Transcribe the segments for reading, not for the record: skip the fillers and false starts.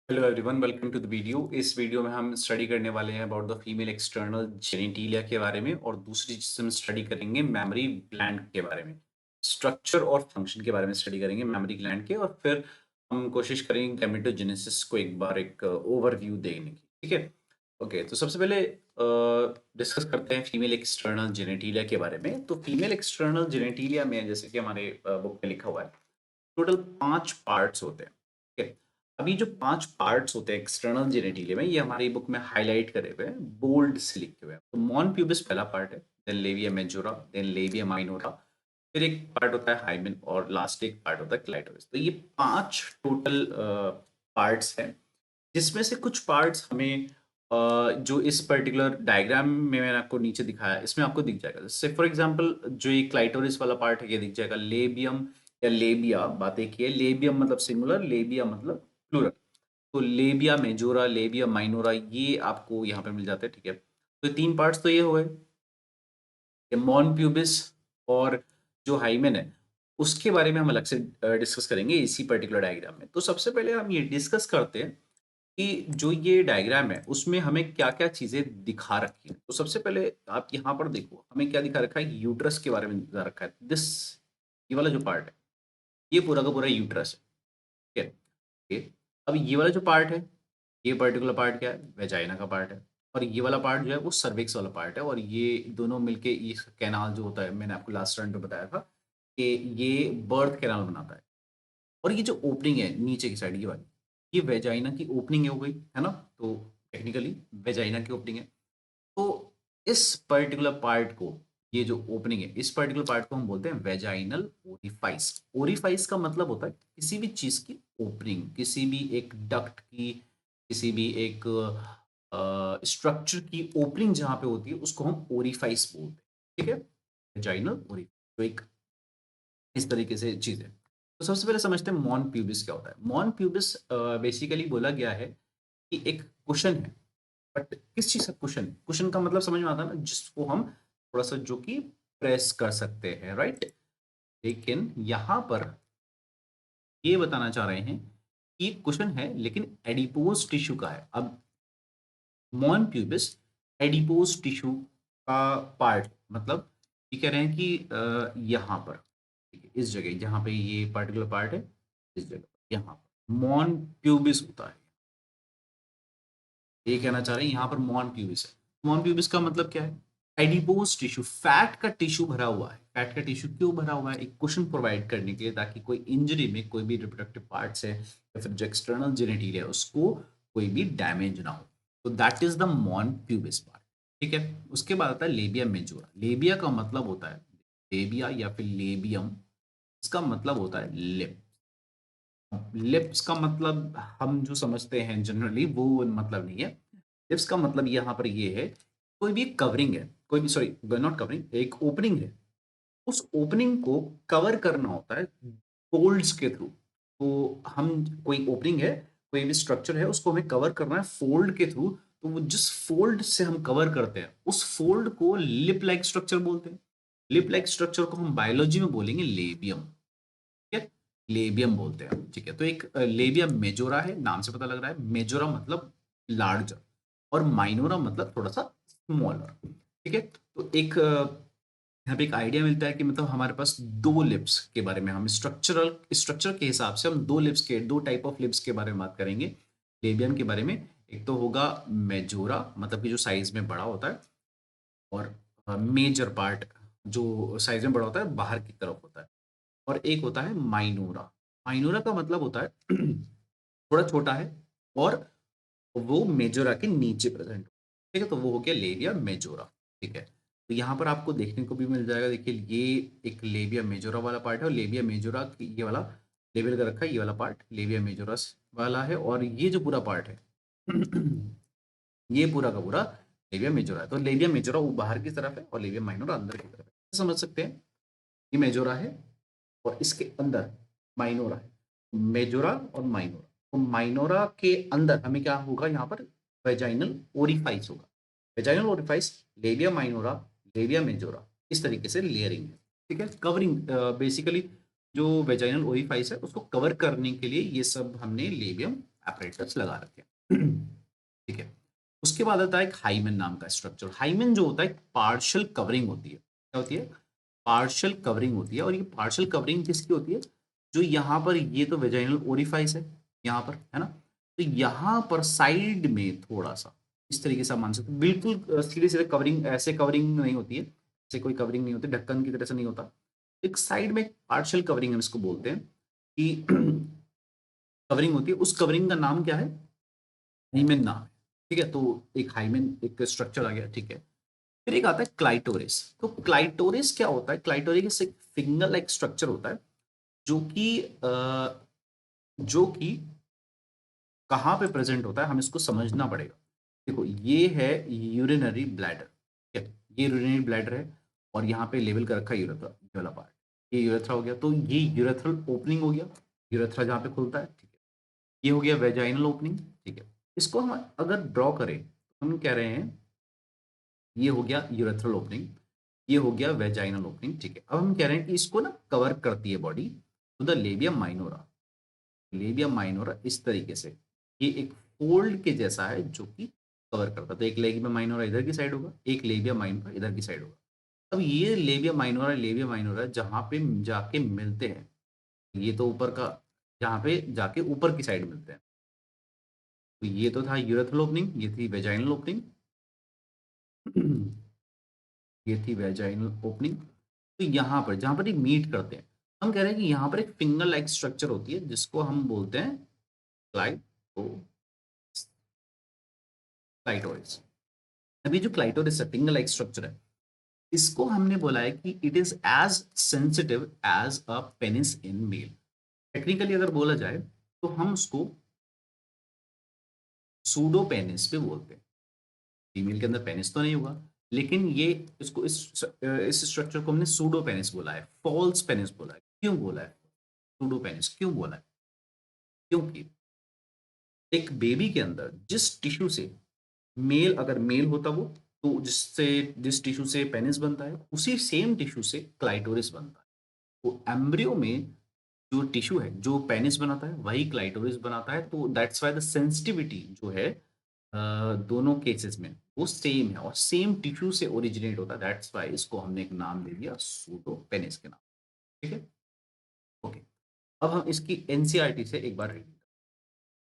Hello everyone, welcome to the video. इस video में हम स्टडी करने वाले हैं about the female external genitalia के बारे में, और दूसरी चीज हम स्टडी करेंगे मेमोरी ग्लैंड के बारे में। स्ट्रक्चर और फंक्शन के बारे में स्टडी करेंगे मेमोरी ग्लैंड के, और फिर हम कोशिश करेंगे गैमेटोजेनेसिस को एक बार एक ओवरव्यू देने की। ठीक है। ओके, तो सबसे पहले डिस्कस करते हैं फीमेल एक्सटर्नल जेनेटिलिया के बारे में। तो फीमेल एक्सटर्नल जेनेटिलिया में, जैसे कि हमारे बुक में लिखा हुआ है, टोटल 5 पार्ट्स होते हैं। ठीक है। अभी जो 5 पार्ट्स होते हैं एक्सटर्नल जेनिटिलिया में, ये हमारी बुक में हाइलाइट करे हुए हैं, बोल्ड से लिखे हुए हैं। तो मॉन प्यूबिस पहला पार्ट है, then labia majora, then labia minora, फिर एक पार्ट होता है हाइमेन, और लास्ट एक पार्ट होता है क्लाइटोरिस। तो ये 5 टोटल पार्ट्स हैं, जिसमें से कुछ पार्ट्स हमें जो इस पर्टिकुलर डायग्राम में मैंने आपको नीचे दिखाया, इसमें आपको दिख जाएगा। जैसे फॉर एग्जांपल, जो ये क्लाइटोरिस वाला पार्ट है, ये दिख जाएगा। लेबियम या लेबिया, बात एक ही है। लेबियम मतलब सिंगुलर, लेबिया मतलब प्लूरल। तो लेबिया मेजोरा, लेबिया माइनोरा, ये आपको यहाँ पे मिल जाते हैं। ठीक है। तो 3 पार्ट्स तो ये हो गए। ये मॉन प्यूबिस और जो हाइमेन है, उसके बारे में हम अलग से डिस्कस करेंगे इसी पर्टिकुलर डायग्राम में। तो सबसे पहले हम ये डिस्कस करते हैं कि जो ये डायग्राम है, उसमें हमें क्या-क्या चीज़ें दिखा रखी हैं। तो सबसे पहले आप यहाँ पर देखो, हमें क्या दिखा रखा है, यूट्रस के बारे में दिखा रखा है। ये वाला जो पार्ट है, ये पूरा का पूरा यूट्रस है। ठीक है। ओके। अब ये वाला जो पार्ट है, ये पर्टिकुलर पार्ट क्या है, वेजाइना का पार्ट है। और ये वाला पार्ट जो है वो सर्विक्स वाला पार्ट है, और ये दोनों मिलके ये कैनाल जो होता है, मैंने आपको लास्ट टर्न पे बताया था कि ये बर्थ कैनाल बनाता है। और ये जो ओपनिंग है नीचे की साइड, ये वाली, ये वेजाइना की ओपनिंग हो गई है ना। तो टेक्निकली वेजाइना की ओपनिंग है। तो इस पर्टिकुलर पार्ट को, ये जो ओपनिंग है, इस पर्टिकुलर पार्ट को हम बोलते हैं वेजाइनल ओरिफाइस। ओरिफाइस का मतलब होता है किसी भी चीज की ओपनिंग, किसी भी एक डक्ट की, किसी भी एक स्ट्रक्चर की ओपनिंग जहां पे होती है, उसको हम ओरिफाइस बोलते हैं। ठीक है। वेजाइनल ओरिफाइस तो एक इस तरीके से चीज है। तो सबसे पहले समझते हैं मॉन प्यूबिस क्या होता है। मॉन प्यूबिस बेसिकली बोला गया है कि एक कुशन है। बट किस चीज का कुशन? कुशन का मतलब समझ में आता है ना, जिसको हम थोड़ा सा जो कि प्रेस कर सकते हैं, राइट। लेकिन यहां पर ये बताना चाह रहे हैं कि कुशन है, लेकिन एडिपोज टिश्यू का है। अब मॉन प्यूबिस एडिपोज टिश्यू का पार्ट, मतलब ये कह रहे हैं कि यहाँ पर, ठीक है, इस जगह जहाँ पे ये पर्टिकुलर पार्ट है, इस जगह यहाँ पर मॉन प्यूबिस होता है। ये कहना चाह रहे हैं यहाँ पर मॉन प्यूबिस है। मॉन प्यूबिस का मतलब क्या है? एडिपोज टिश्यू, फैट का टिश्यू भरा हुआ है। फैट का टिश्यू क्यों भरा हुआ है? एक कुशन प्रोवाइड करने के लिए, ताकि कोई इंजरी में कोई भी रिप्रोडक्टिव पार्ट्स है या फिर जो एक्सटर्नल जेनिटिलिया है, उसको कोई भी डैमेज ना हो। तो that is the mons pubis part. ठीक है। उसके बाद आता है लेबिया मेजोरा। लेबिया का मतलब होता है, लेबिया या फिर लेबियम, इसका मतलब होता है लिप। लिप्स का मतलब हम जो समझते हैं जनरली, वो मतलब नहीं है। लिप्स का मतलब यहाँ पर ये है, कोई भी कवरिंग है, कोई भी, सॉरी, नॉट कवरिंग, एक ओपनिंग है, उस ओपनिंग को कवर करना होता है फोल्ड्स के थ्रू। तो हम, कोई ओपनिंग है, कोई भी स्ट्रक्चर है, उसको हमें कवर करना है फोल्ड के थ्रू। तो वो जिस फोल्ड से हम कवर करते हैं, उस फोल्ड को लिप लाइक स्ट्रक्चर बोलते हैं। लिप लाइक स्ट्रक्चर को हम बायोलॉजी में बोलेंगे लेबियम। ठीक है। लेबियम बोलते हैं। ठीक है। तो एक लेबिया मेजोरा है, नाम से पता लग रहा है। मेजोरा मतलब लार्जर, और माइनोरा मतलब थोड़ा सा स्मॉलर। ठीक है। तो एक यहाँ पे एक आइडिया मिलता है कि मतलब हमारे पास दो लिप्स के बारे में, हम स्ट्रक्चरल स्ट्रक्चर के हिसाब से हम दो लिप्स के, दो टाइप ऑफ लिप्स के बारे में बात करेंगे लेबियम के बारे में। एक तो होगा मेजोरा, मतलब कि जो साइज में बड़ा होता है, और मेजर पार्ट जो साइज में बड़ा होता है, बाहर की तरफ होता है। और एक होता है माइनोरा। माइनोरा का मतलब होता है थोड़ा छोटा है, और वो मेजोरा के नीचे प्रेजेंट। ठीक है। तो वो हो गया लेबिया मेजोरा। ठीक है। तो यहाँ पर आपको देखने को भी मिल जाएगा। देखिए, ये एक लेबिया मेजोरा वाला पार्ट है, और लेबिया मेजोरा ये वाला लेबल कर रखा है, ये वाला पार्ट लेबिया मेजोरस वाला है। और ये जो पूरा पार्ट है ये पूरा का पूरा लेबिया मेजोरा है। तो लेबिया मेजोरा वो बाहर की तरफ है, और लेबिया माइनोरा अंदर की तरफ है। समझ सकते हैं, ये मेजोरा है, और इसके अंदर माइनोरा है। मेजोरा और माइनोरा, तो माइनोरा के अंदर हमें क्या होगा, यहाँ पर वेजाइनल ओरिफाइस होगा। Vaginal orifice, लेबिया minora, labia majora, इस तरीके से लेयरिंग है। ठीक है। कवरिंग, बेसिकली जो वेजाइनल ओरिफाइस है, उसको कवर करने के लिए ये सब हमने लेबियम apparatus लगा रखे हैं। ठीक है। उसके बाद आता है एक हाइमेन नाम का स्ट्रक्चर। हाइमेन जो होता है पार्शियल कवरिंग होती है। क्या होती है? पार्शियल कवरिंग होती है। और ये पार्शियल कवरिंग किसकी होती है? जो यहाँ पर ये तो वेजाइनल ओरिफाइस है यहाँ पर, है ना? तो यहाँ पर साइड में थोड़ा सा इस तरीके से आप मान सकते हो। बिल्कुल सीधे सीधे कवरिंग, ऐसे कवरिंग नहीं होती है, ऐसे कोई कवरिंग नहीं होती, ढक्कन की तरह से नहीं होता। एक साइड में पार्शियल कवरिंग हम इसको बोलते हैं कि कवरिंग होती है। उस कवरिंग का नाम क्या है? हाइमेन नाम है। ठीक है, तो एक हाइमेन एक स्ट्रक्चर आ गया। ठीक है। फिर एक आता है क्लाइटोरिस। तो क्लाइटोरिस क्या होता है? क्लाइटोरिस एक फिंगर लाइक स्ट्रक्चर होता है जो कि जो कि कहाँ पे प्रेजेंट होता है, हम इसको समझना पड़ेगा। देखो ये है यूरिनरी ब्लैडर। ठीक है, ये यूरिनरी ब्लैडर है और यहाँ पे लेवल कर रखा है यूरेथ्रा, ये वाला पार्ट। ये यूरेथ्रा हो गया, तो ये यूरेथ्रल ओपनिंग हो गया, यूरेथ्रा जहाँ पे खुलता है। ठीक है, ये हो गया वेजाइनल ओपनिंग। ठीक है, इसको हम अगर ड्रॉ करें तो हम कह रहे हैं ये हो गया यूरेथ्रल ओपनिंग, ये हो गया वेजाइनल ओपनिंग। ठीक है, अब हम कह रहे हैं कि इसको ना कवर करती है body to the labia minora. Labia minora इस तरीके से ये एक फोल्ड के जैसा है जो कि कवर करता है। तो एक लेबिया माइनोरा इधर की साइड होगा, एक लेबिया माइनोरा इधर की साइड होगा। अब ये लेबिया माइनोरा जहाँ पे जाके मिलते हैं, ये तो ऊपर का, जहाँ पे जाके ऊपर की साइड मिलते हैं। तो ये तो था यूरेथ्रल ओपनिंग, ये थी वेजाइनल ओपनिंग। ये थी वेजाइनल ओपनिंग। तो यहाँ पर जहाँ पर ये मीट करते हैं, हम कह रहे हैं कि यहाँ पर एक फिंगर लाइक स्ट्रक्चर होती है जिसको हम बोलते हैं क्लाइटो क्लाइटोरिस। अभी जो क्लाइटोरिस है, फिंगर लाइक स्ट्रक्चर है, इसको हमने बोला है कि it is as sensitive as a penis in male. Technically अगर बोला जाए तो हम उसको सूडो पेनिस पे बोलते हैं। फीमेल के अंदर पेनिस तो नहीं होगा, लेकिन ये इसको इस स्ट्रक्चर को हमने सूडो पेनिस बोला है, फॉल्स पेनिस बोला है। क्यों बोला है सूडो पेनिस? क्यों बोला है? क्योंकि एक बेबी के अंदर जिस टिश्यू से मेल, अगर मेल होता वो, तो जिससे जिस टिश्यू से पेनिस बनता है उसी सेम टिश्यू से क्लाइटोरिस बनता है। तो एम्ब्रियो में जो टिश्यू है जो पेनिस बनाता है वही क्लाइटोरिस बनाता है। तो दैट्स वाई द सेंसिटिविटी जो है दोनों केसेस में वो सेम है और सेम टिश्यू से ओरिजिनेट होता है। दैट्स वाई इसको हमने एक नाम दे दिया सूडो पेनिस के नाम। ठीक है, ओके। अब हम इसकी एनसीईआरटी से एक बार रीड।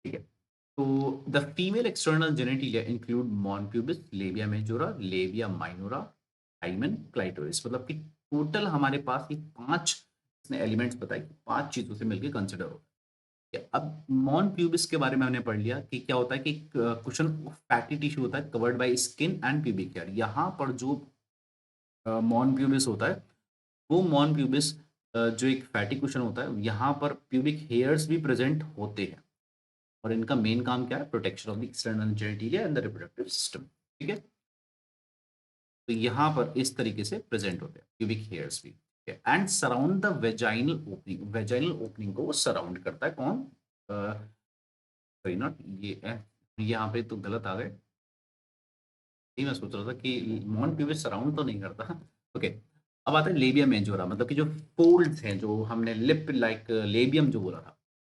ठीक है, तो the female external genitalia include mons pubis, labia majora, labia minora, hymen, clitoris. मतलब कि टोटल हमारे पास ये 5 इसने एलिमेंट्स बताए कि 5 चीजों से मिलकर कंसिडर होता है। अब मॉन प्यूबिस के बारे में हमने पढ़ लिया कि क्या होता है कि कुशन फैटी टिश्यू होता है covered by skin and pubic hair. यहाँ पर जो मॉन प्यूबिस होता है वो मॉन प्यूबिस जो एक फैटी कुशन होता है, यहाँ पर प्यूबिक हेयर्स भी प्रेजेंट होते हैं और इनका मेन काम क्या है? Protection of the external genitalia and the reproductive system. ठीक है, तो यहाँ पर इस तरीके से प्रेजेंट होते हैं प्यूबिक हेयर्स भी। And surround the vaginal opening. Vaginal opening को वो सराउंड करता है कौन? सॉरी नॉट ये, यहाँ पे तो गलत आ गए। नहीं, मैं सोच रहा था कि मॉन प्यूबिस सराउंड तो नहीं करता। ओके, अब आता है लेबिया मेजोरा। मतलब कि जो फोल्ड्स हैं, जो हमने लिप लाइक लेबियम जो बोला था,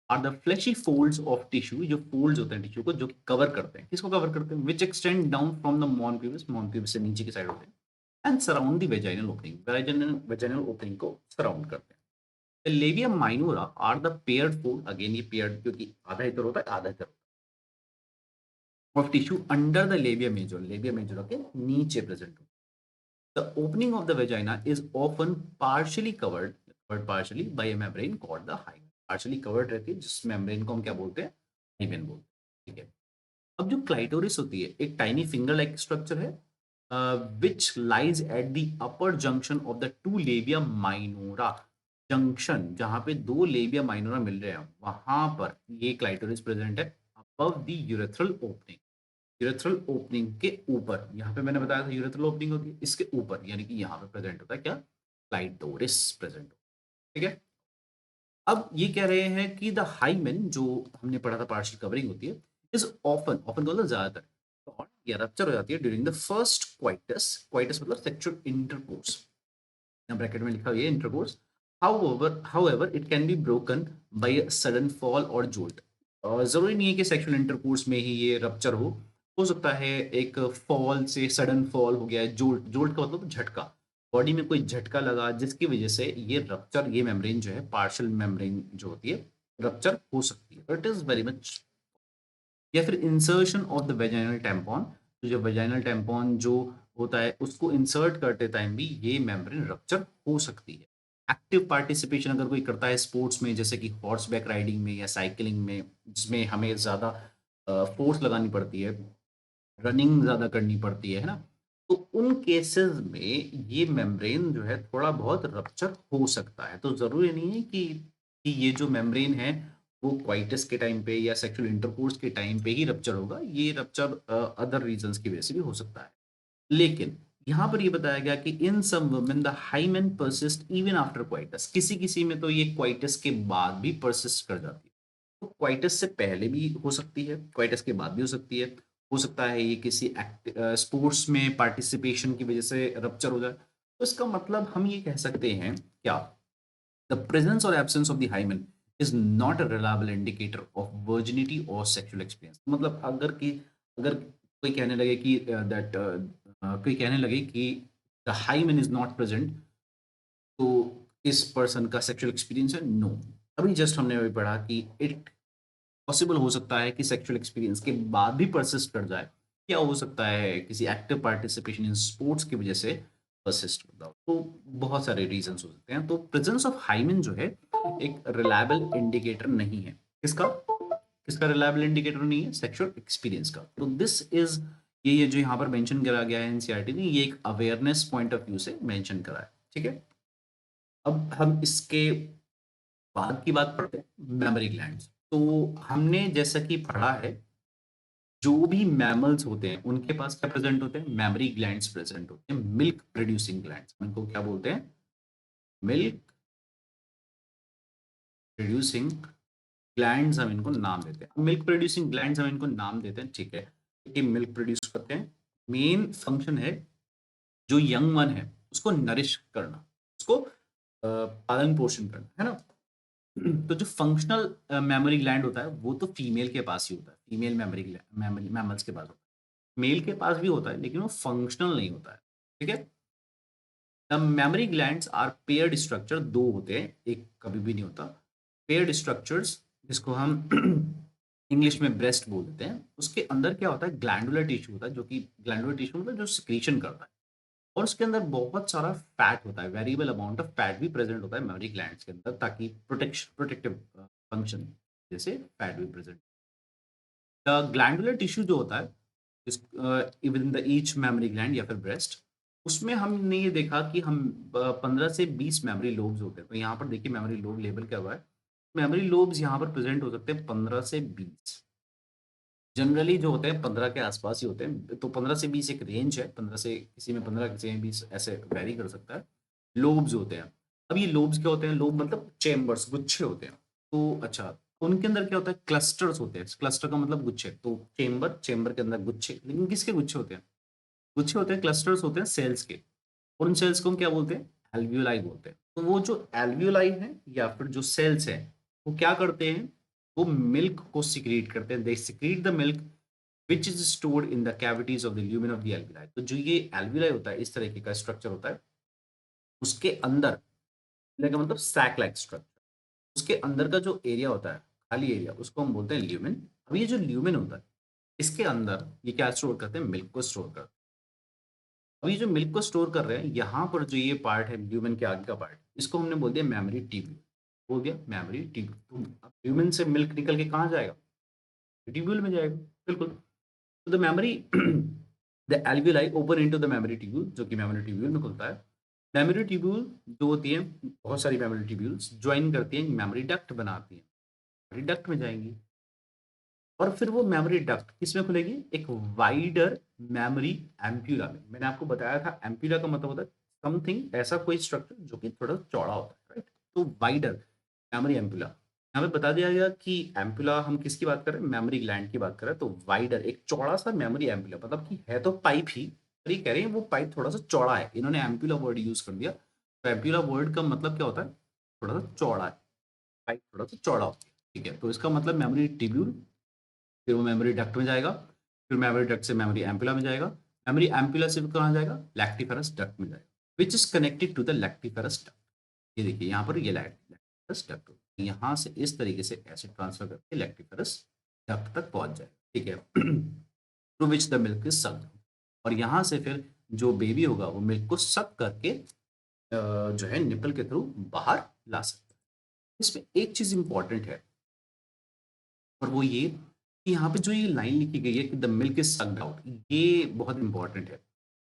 are the fleshy folds of tissue. जो फोल्ड्स होते हैं टिश्यू को जो कवर करते हैं, किसको कवर करते हैं? Which extend down from the mons pubis से नीचे की साइड होते हैं and surround the vaginal opening. Vaginal opening को सराउंड करते हैं। The labia minora are the paired fold. Again ये पेयर्ड क्योंकि आधा इधर होता है आधा इधर of tissue under the labia majora. Labia majora के नीचे प्रेजेंट होता है। The opening of the vagina is often covered partially by a membrane called the hymen. Partially covered रहती है जिस membrane को हम क्या बोलते हैं? hymen बोलते हैं। ठीक है, अब जो क्लाइटोरिस होती है एक टाइनी फिंगर लाइक स्ट्रक्चर है which lies at the upper junction of the two labia minora. Junction जहां पे दो लेबिया माइनोरा मिल रहे हैं वहां पर ये क्लाइटोरिस प्रेजेंट है above the urethral opening. Urethral opening के ऊपर, यहाँ पे मैंने बताया था यूरेथ्रल ओपनिंग होती है, इसके ऊपर यानी कि यहाँ पे प्रेजेंट होता है क्या? क्लाइटोरिस प्रेजेंट होता है। ठीक है, अब ये कह रहे हैं कि द हाइमेन जो हमने पढ़ा था पार्शियल कवरिंग होती है, इज ऑफन ऑफन मतलब ज्यादातर तो या रप्चर हो जाती है during the first coitus. Coitus मतलब सेक्सुअल इंटरकोर्स, ब्रैकेट में लिखा हुआ है intercourse. However, it can be broken by a sudden fall or jolt. ज़रूरी नहीं है कि सेक्सुअल इंटरकोर्स में ही ये रप्चर हो सकता है एक फॉल से सडन फॉल हो गया है, जोल्ट जोल्ट का मतलब झटका, बॉडी में कोई झटका लगा जिसकी वजह से ये रप्चर, ये मेम्ब्रेन जो है, पार्शियल मेम्ब्रेन जो होती है, रप्चर हो सकती है। It is very much. या फिर insertion of the vaginal tampon, तो जो वेजाइनल टैम्पॉन जो होता है उसको इंसर्ट करते टाइम भी ये मेम्ब्रेन रप्चर हो सकती है। एक्टिव पार्टिसिपेशन अगर कोई करता है स्पोर्ट्स में, जैसे कि हॉर्स बैक राइडिंग में या साइकिलिंग में, जिसमें हमें ज़्यादा फोर्स लगानी पड़ती है, रनिंग ज़्यादा करनी पड़ती है ना? तो उन केसेस में ये मेम्ब्रेन जो है थोड़ा बहुत रप्चर हो सकता है। तो ज़रूरी नहीं है कि ये जो मेम्ब्रेन है वो क्वाइटस के टाइम पे या सेक्सुअल इंटरकोर्स के टाइम पे ही रप्चर होगा। ये रप्चर अदर रीज़न्स की वजह से भी हो सकता है। लेकिन यहाँ पर ये बताया गया कि in some women the hymen persist even after coitus. किसी-किसी में तो ये क्वाइटस के बाद भी परसिस्ट कर जाती है। तो क्वाइटस से पहले भी हो सकती है, क्वाइटस के बाद भी हो सकती है। हो सकता है ये किसी स्पोर्ट्स में पार्टिसिपेशन की वजह से रप्चर हो जाए। तो इसका मतलब हम ये कह सकते हैं क्या? द प्रेजेंस और absence of the hymen is not a reliable indicator of virginity और सेक्सुअल एक्सपीरियंस। मतलब अगर कोई कहने लगे कि कोई कहने लगे कि the hymen is not present, तो इस पर्सन का सेक्सुअल एक्सपीरियंस है? नो। अभी जस्ट हमने अभी पढ़ा कि इट पॉसिबल हो सकता है कि सेक्सुअल एक्सपीरियंस के बाद भी परसिस्ट कर जाए। क्या हो सकता है किसी एक्टिव पार्टिसिपेशन इन स्पोर्ट्स की वजह से परसिस्ट करता हो। तो बहुत सारे रीजंस हो सकते हैं। तो प्रेजेंस ऑफ हाइमेन जो है एक रिलायबल इंडिकेटर नहीं है। किसका? किसका रिलायबल इंडिकेटर नहीं है? सेक्सुअल एक्सपीरियंस का। तो दिस इज ये जो यहाँ पर मेंशन करा गया है एनसीईआरटी ने, ये एक अवेयरनेस पॉइंट ऑफ व्यू से मेंशन करा है। ठीक है? अब हम इसके बाद की बात करते हैं, मेमोरी ग्लैंड्स। तो हमने जैसा कि पढ़ा है, जो भी मैमल्स होते हैं उनके पास क्या प्रेजेंट होते हैं? मेमोरी ग्लैंड्स प्रेजेंट होते हैं, मिल्क प्रोड्यूसिंग ग्लैंड्स। इनको क्या बोलते हैं? मिल्क प्रोड्यूसिंग ग्लैंड्स हम इनको नाम देते हैं। मिल्क प्रोड्यूसिंग ग्लैंड्स हम इनको नाम देते हैं, ठीक है, कि मिल्क प्रोड्यूस करते हैं। मेन फंक्शन है जो यंग वन है उसको नरिश करना, उसको पालन पोषण करना, है ना? तो जो फंक्शनल मेमोरी ग्लैंड होता है वो तो फीमेल के पास ही होता है, फीमेल मेमोरी मेमोरी मैमल्स के पास होता है। मेल के पास भी होता है लेकिन वो फंक्शनल नहीं होता है। ठीक है? Mammary glands are paired structure, दो होते हैं, एक कभी भी नहीं होता। पेयर्ड स्ट्रक्चर्स, जिसको हम इंग्लिश में ब्रेस्ट बोल देते हैं, उसके अंदर क्या होता है? ग्लैंडुलर टिश्यू होता है, जो कि ग्लैंडुलर टिश्यू मतलब जो सिक्रीशन करता है, और उसके अंदर बहुत सारा फैट होता है, वेरिएबल अमाउंट ऑफ फैट भी प्रेजेंट होता है मेमोरी ग्लैंड्स के अंदर, ताकि प्रोटेक्टिव फंक्शन जैसे फैट भी प्रेजेंट। द ग्लैंडुलर टिश्यू जो होता है with in the each memory gland या फिर ब्रेस्ट, उसमें हमने ये देखा कि हम 15 से 20 मेमोरी लोब्स होते हैं। तो यहाँ पर देखिए मेमोरी लोब लेबल क्या हुआ है। मेमोरी लोब्स यहाँ पर प्रेजेंट हो सकते हैं 15 से 20। जनरली जो होते हैं 15 के आसपास ही होते हैं। तो 15 से 20 एक रेंज है, 15 से किसी में 15, किसी में 20, ऐसे वैरी कर सकता है। लोब्स होते हैं। अब ये लोब्स क्या होते हैं? लोब मतलब चेम्बर्स, गुच्छे होते हैं। तो अच्छा, उनके अंदर क्या होता है? क्लस्टर्स होते हैं। क्लस्टर का मतलब गुच्छे। तो चेम्बर, चेम्बर के अंदर गुच्छे, लेकिन किसके गुच्छे होते हैं? गुच्छे होते हैं, क्लस्टर्स होते हैं सेल्स के। और उन सेल्स को हम क्या बोलते हैं? एल्वियोलाई बोलते हैं। तो वो जो एल्वियोलाई है या फिर जो सेल्स हैं, वो क्या करते हैं? वो मिल्क को सिक्रीट करते हैं। They secrete the milk which is stored in the cavities of the lumen of the alveoli. तो जो ये एल्वियोलाई होता है, इस तरीके का स्ट्रक्चर होता है, उसके अंदर का मतलब सैक लाइक स्ट्रक्चर, उसके अंदर का जो एरिया होता है, खाली एरिया, उसको हम बोलते हैं ल्यूमेन। अब ये जो ल्यूमेन होता है, इसके अंदर ये क्या स्टोर करते हैं? मिल्क को स्टोर करते हैं। अब ये जो मिल्क को स्टोर कर रहे हैं, यहाँ पर जो ये पार्ट है ल्यूमेन के आगे का पार्ट, इसको हमने बोल दिया मेमोरी ट्यूब्यूल। बोल दिया मेमोरी ट्यूब्यूल। तो अब ल्यूमेन से मिल्क निकल के कहाँ जाएगा? ट्यूब्यूल में जाएगा। बिल्कुल। तो the memory the alveoli open into the memory tubule, जो कि मेमोरी ट्यूब्यूल में खुलता है। मेमोरी ट्यूब्यूल जो होती है, बहुत सारी मेमोरी ट्यूब्यूल्स ज्वाइन करती हैं, मेमोरी डक्ट बनाती हैं, मेमोरी डक्ट में जाएंगी। और फिर वो मेमोरी डक्ट किसमें खुलेगी? एक वाइडर मेमोरी एम्प्यूला में। मैंने आपको बताया था एम्प्यूला का मतलब होता है समथिंग, ऐसा कोई स्ट्रक्चर जो कि थोड़ा चौड़ा होता है, राइट? तो वाइडर मेमोरी एम्प्यूला, यहाँ पे बता दिया गया कि एम्प्यूला हम किसकी बात कर रहे हैं? मेमोरी ग्लैंड की बात कर रहे हैं। तो वाइडर एक चौड़ा सा मेमोरी एम्प्यूला, मतलब कि है तो पाइप ही, पर ये कह रहे हैं वो पाइप थोड़ा सा चौड़ा है, इन्होंने एम्प्यूला वर्ड यूज कर दिया। तो एम्प्यूला वर्ड का मतलब क्या होता है? थोड़ा सा चौड़ा है, पाइप थोड़ा सा चौड़ा होता है। ठीक है, तो इसका मतलब मेमोरी ट्यूब्यूल, फिर वो मेमोरी डक्ट में जाएगा, फिर मेमोरी डक्ट से मेमोरी एम्पुला में जाएगा, मेमोरी एम्पुला से फिर कहाँ जाएगा? लैक्टिफेरस डक्ट में जाएगा, which is connected to the lactiferous duct. ये देखिए यहाँ पर ये लैक्टिफेरस डक्ट, यहाँ से इस तरीके से एसिड ट्रांसफर करके लैक्टिफेरस डक्ट तक पहुंच जाएगा, ठीक है। Through which the milk is sucked, और यहाँ से फिर जो बेबी होगा वो मिल्क को सक करके जो है निपल के थ्रू बाहर ला सकता है। इसमें एक चीज इंपॉर्टेंट है, और वो ये कि यहाँ पे जो ये लाइन लिखी गई है कि the milk is sucked out, ये बहुत इंपॉर्टेंट है।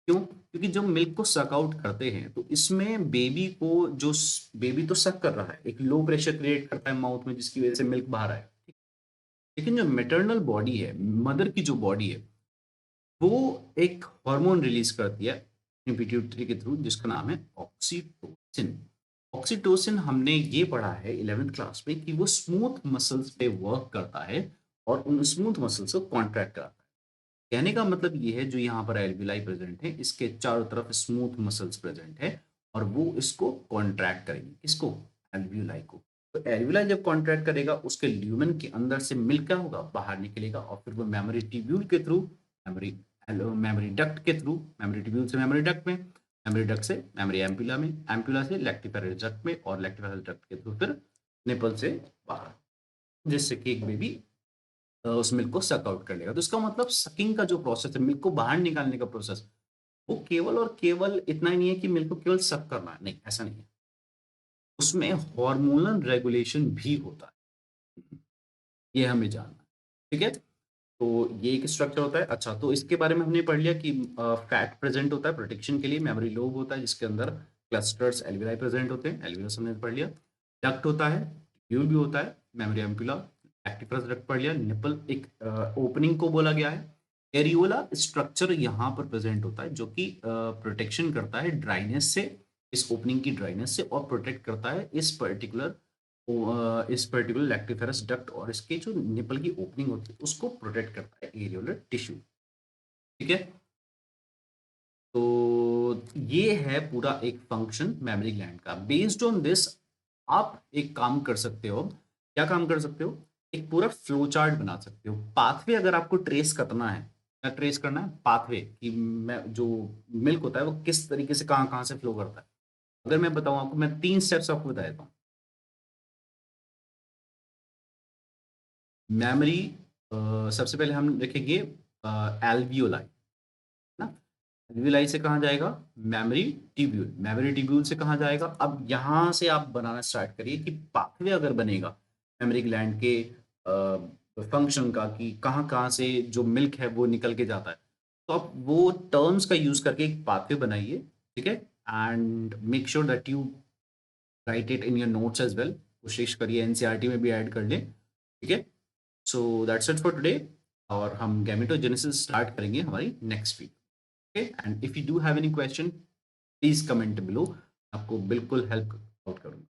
क्यों? क्योंकि जब मिल्क को सक आउट करते हैं तो इसमें बेबी को जो बेबी तो सक कर रहा है, एक लो प्रेशर क्रिएट करता है माउथ में जिसकी वजह से मिल्क बाहर आए, लेकिन जो मेटर्नल बॉडी है, मदर की जो बॉडी है, वो एक हार्मोन रिलीज करती है पिट्यूटरी के थ्रू जिसका नाम है ऑक्सीटोसिन। ऑक्सीटोसिन हमने ये पढ़ा है 11th क्लास में कि वो स्मूथ मसल्स पे वर्क करता है और उन स्मूथ मसल्स को कॉन्ट्रैक्ट कराता है। कहने का मतलब ये है जो यहाँ पर एल्विलाई प्रेजेंट है, इसके चारों तरफ स्मूथ मसल्स प्रेजेंट है और वो इसको कॉन्ट्रैक्ट करेंगे। किसको? एल्विलाई को। तो एल्विलाई जब कॉन्ट्रैक्ट करेगा उसके ल्यूमेन के अंदर से मिल्क क्या होगा? बाहर निकलेगा और फिर वो मेमोरी ट्यूब्यूल के थ्रू, मेमोरी मेमोरी डक्ट के थ्रू, मेमोरी ट्यूब्यूल से मेमोरी डक्ट में, मेमोरी डक्ट से मेमोरी एम्पुला में, एम्पुला से लैक्टिफेरस डक्ट में और लैक्टिफेरस डक्ट के थ्रू फिर निपल से बाहर, जिससे कि एक बेबी उस मिल्क को सक आउट कर लेगा। तो इसका मतलब सकिंग का जो प्रोसेस है, मिल्क को बाहर निकालने का प्रोसेस, वो केवल और केवल इतना ही नहीं है कि मिल्क को केवल सक करना है, नहीं, ऐसा नहीं है। उसमें हार्मोनल रेगुलेशन भी होता है, ये हमें जानना है, ठीक है। तो ये एक स्ट्रक्चर होता है। अच्छा, तो इसके बारे में हमने पढ़ लिया कि फैट प्रेजेंट होता है प्रोटेक्शन के लिए, मेमोरी लोब होता है जिसके अंदर क्लस्टर्स एल्विलाई प्रेजेंट होते हैं, एल्वियस हमने पढ़ लिया, डक्ट होता है, ट्यूब्यूल भी होता है, मेमोरी एम्पुला, एक्टिफरस डक्ट पढ़ लिया, निपल एक ओपनिंग को बोला गया है, एरियोला स्ट्रक्चर यहाँ पर प्रेजेंट होता है जो कि प्रोटेक्शन करता है ड्राइनेस से, इस ओपनिंग की ड्राइनेस से, और प्रोटेक्ट करता है इस पर्टिकुलर लैक्टिफेरस डक्ट और इसके जो निपल की ओपनिंग होती है उसको प्रोटेक्ट करता है एरियोलर टिश्यू, ठीक है। तो ये है पूरा एक फंक्शन मेमोरी ग्लैंड का। बेस्ड ऑन दिस आप एक काम कर सकते हो। क्या काम कर सकते हो? एक पूरा फ्लो चार्ट बना सकते हो। पाथवे अगर आपको ट्रेस करना है, क्या ट्रेस करना है? पाथवे कि मैं जो मिल्क होता है वो किस तरीके से कहाँ कहाँ से फ्लो करता है। अगर मैं बताऊं आपको, मैं 3 स्टेप्स आपको बता देता हूँ। मेमोरी, सबसे पहले हम देखेंगे एल्वियोलाई, ना। एल्वियोलाई से कहाँ जाएगा? मेमोरी ट्यूब्यूल, मेमोरी ट्यूब्यूल से कहाँ जाएगा? अब यहाँ से आप बनाना स्टार्ट करिए कि पाथवे अगर बनेगा मेमोरी ग्लैंड के फंक्शन का, कि कहाँ कहाँ से जो मिल्क है वो निकल के जाता है, तो आप वो टर्म्स का यूज करके एक पाथवे बनाइए, ठीक है। And make sure that you write it in your notes as well. कोशिश करिए एनसीईआरटी में भी ऐड कर लें, ठीक है। So that's it for today, और हम गैमेटोजेनेसिस स्टार्ट करेंगे हमारी next week, okay. And if you do have any question please comment below, आपको बिल्कुल हेल्प आउट करूंगा।